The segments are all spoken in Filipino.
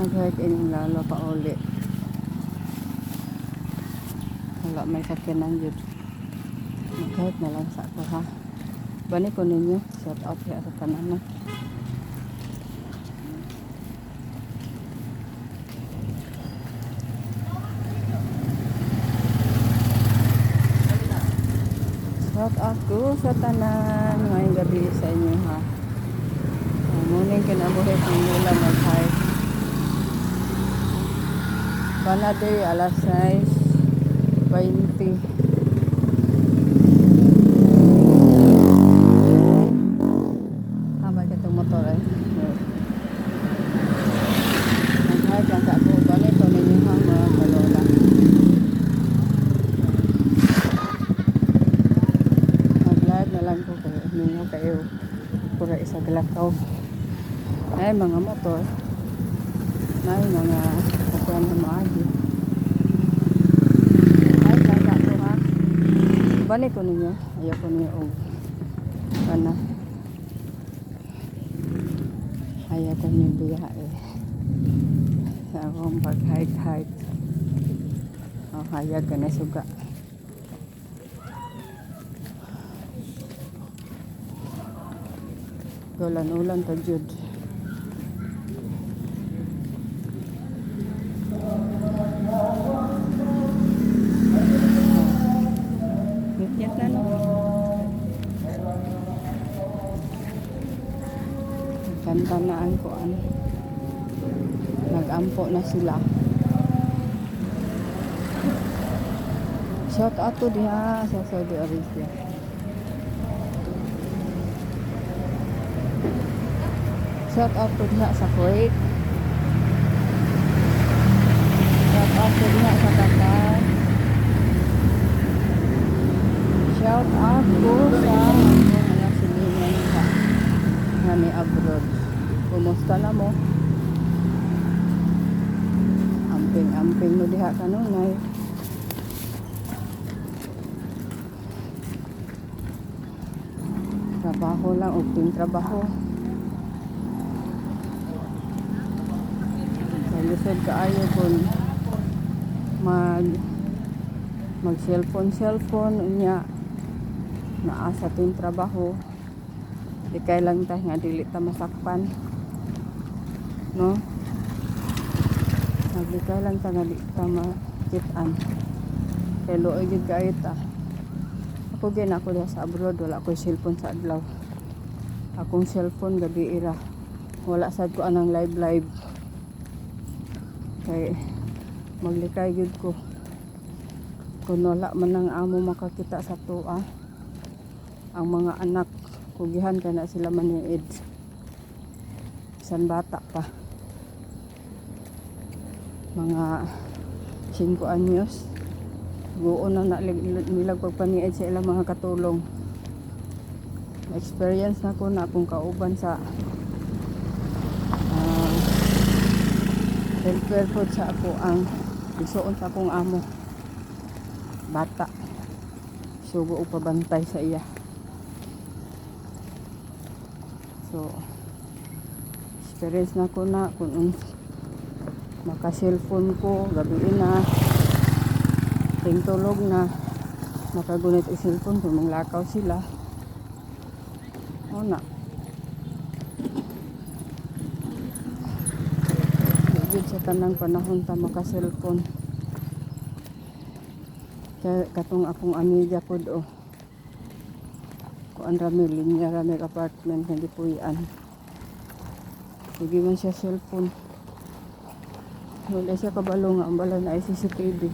Nag-hike in lalo pa uli. Wala may sakyanan dyan. Nag-hike na lang sa ako ha. Bani ko ninyo. Shout out kaya sa tanan na. Shout out ko sa tanan. Ngayong gabi sa inyo ha. Muning kinabuhi kung nila mag-hike. Panaday alas 6:20. Tama ka itong motor eh. Nag-hike lang sa ako. Bali ito ninyo ha mga kalola. Mag-live na lang ko kayo. Ninyo kayo. Pura isa galakaw. Ay mga motor. Ay mga kasyan na maagi. Ay kaya ko ha. Balik ko ninyo. Ayaw ko ninyo og kana. Ayaw ko ninyo biya eh. Sa akong pag-hike. O hayag ka na suga. Ulan-ulan ta jud. Ngit na no. Kanta na ang kuan. Nag-ampo na sila. Shout out to diha sa Saudi Arabia. Shout out to diha sa Kuwait. Shout out to diha sa Qatar. Shout out po sa mga silinan sa nami abroad. Kumusta na mo? Amping no diha kanunay. Trabaho lang o trabaho. Lisod kaayo kung mag cellphone unya naa sa ting trabaho di kay lang ta nga dili ta masakpan no naglikay lang ta nga di ta makitaan kay luoy gid kaayo ta ako gin ako diha sa abroad wala ko cellphone sa adlaw akong cellphone gabi ira wala sad ko anang live kay maglikay yun ko kung wala man ang amo makakita sa tuwa ang mga anak kugihan ka na sila maniid san bata pa mga 5 anyos guon na nilag pagpaniid sa ilang mga katulong experience na ko na akong kauban sa welfare food sa ako ang isuon sa akong amo bata sugo o pabantay sa iya so experience na ko na kung maka cellphone ko gabi na tingtulog na makagunit ang cellphone kung manglakaw sila o na sa tanang panahon ta maka cellphone kaya katong akong amiga pod kuan rami linya rami apartment hindi puyan sige man siya cellphone wala siya kabalo nga ang bala na CCTV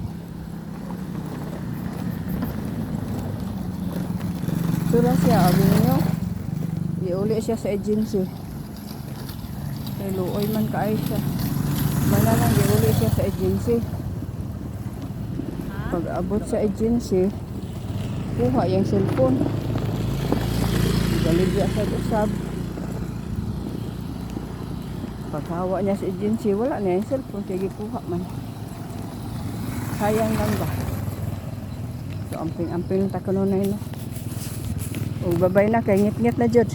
sula siya abi niyo iuli siya sa agency kay luoy man kaay siya mana lang giuli siya sa agency pag abot sa agency kuha yung cellphone galigya sa usab paghawa niya sa agency wala na yung cellphone kaya gikuha man sayang lang ba so amping ta kanunay no o babay na kay ngit-ngit na jud